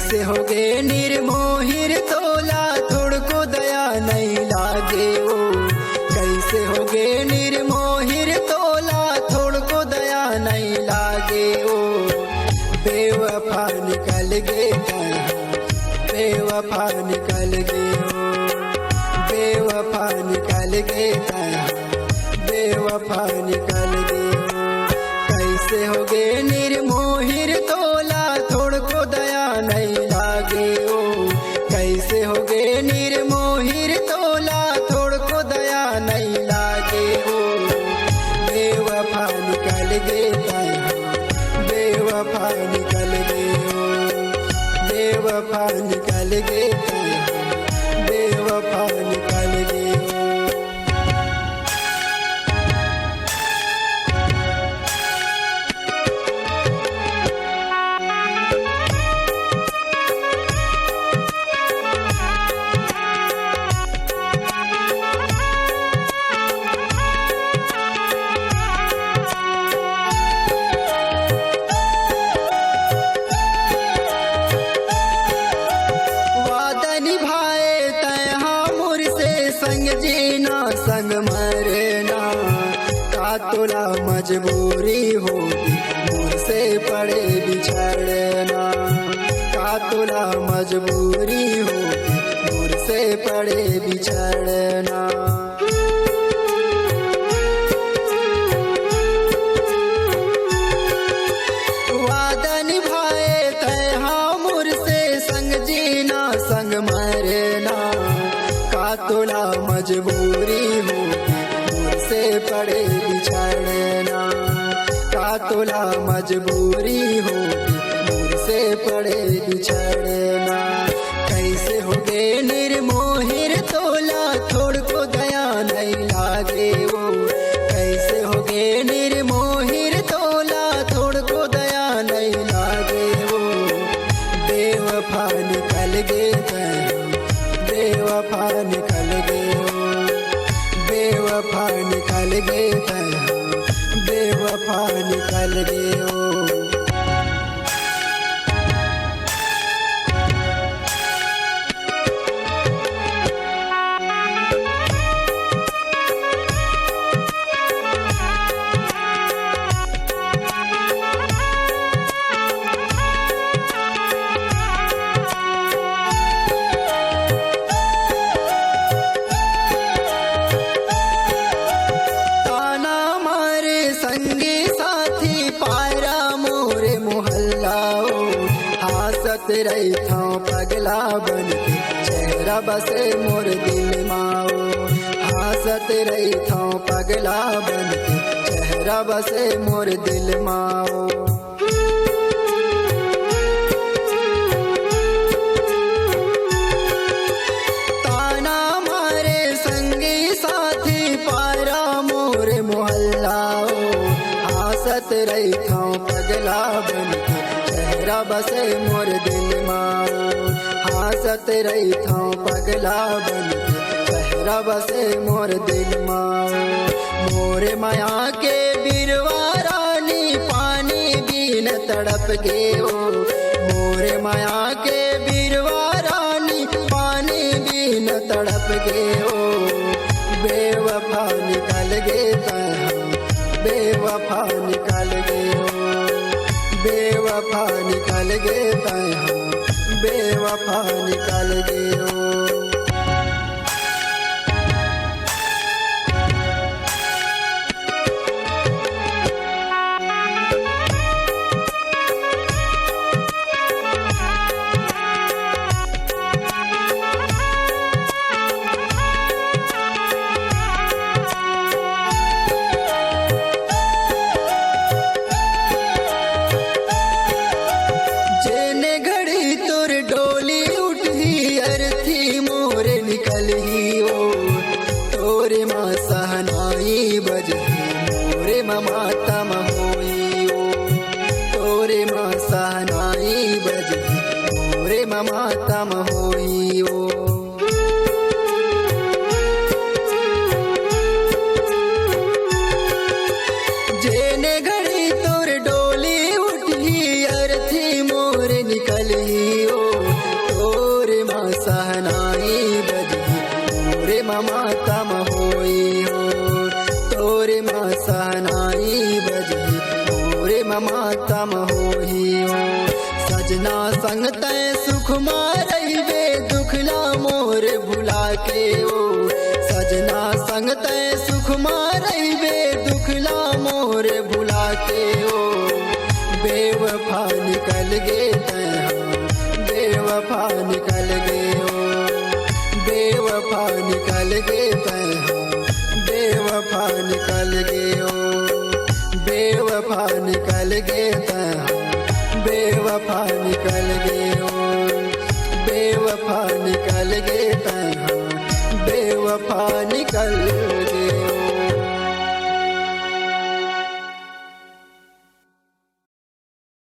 कैसे होगे निर्मोहिर तोला थोड़को दया नहीं लागे ओ। कैसे होगे निर्मोहिर तोला थोड़को दया नहीं लागे ओ। बेवफा निकल गे बेवफा निकल गे ओ। बेवफा निकल गे बेवफा निकल गे ओ। कैसे होगे निर्मोहिर तोला थोड़को दया नहीं लागे ओ। कैसे होगे निर्मोहिर तोला थोड़को दया नहीं लागे ओ। बेवफा निकल गे बेवफा निकल गे ओ। बेवफा निकल गे बेवफा निकल गे ओ। संग जीना संग मरना का तोला मजबूरी होगी मुझसे पड़े बिछड़ना। का तोला मजबूरी होगी मुझसे पड़े बिछड़ना। वादा निभाए तय हाँ मुझसे संग जीना संग मरना। का तोला मजबूरी होगी मुझसे पड़े बिछड़ना। का तोला मजबूरी होगी मुझसे पड़े बिछड़ना। कैसे होगे निर्मोहिर तोला थोड़को दया नहीं लागे ओ। कैसे होगे निर्मोहिर तोला थोड़को दया नहीं लागे ओ। बेवफा निकल गे बेवफा निकल गे ओ। बेवफा निकल गे बेवफा निकल गे ओ। संगी साथी पायरा मोरे मोहल्लाओ हासत रही था पगला बन के चेहरा बसे मोर दिल माओ। हासत रही था पगला बन के चेहरा बसे मोर दिल माओ। ताना मारे संगी साथी पायरा मोरे मोहल्लाओ हासत रही था पगला बन के चेहरा बसे मोर दिल माओ। हासत रही था पगला बन के चेहरा बसे मोर दिल माओ। मोरे माया के बिरवा रानी पानी बीन तड़प गे ओ। मोरे माया के बिरवा रानी पानी बीन तड़प गे ओ। बेवफा निकल गे बेवफा निकल गे ओ। बेवफा निकल गे बेवफा निकल गे ओ। डोली उठी अर्थी मोरे निकल ही ओ। तोरे माँ सहनाई बजही मोरे माता होई ओ। तोरे माँ सहनाई बजही मोरे माता होई ओ। जेने घड़ी तोर डोली उठी अर्थी मोरे निकल ही ओ। ममा तम होई हो, तोरे माँ सहनाई बजे तोरे ममा तम होई हो। सजना संग तय सुख मारैबे दुखला मोर भुला के हो, सजना संग तय सुख मारैबे दुखला मोर भुला के हो। बेवफा निकल गे तय बेवफा निकल गे हो, बेवफा निकल गे तय बेवफा निकल गे हो, बेवफा निकल गे तय बेवफा निकल गे हो, बेवफा निकल गे तय बेवफा निकल गे।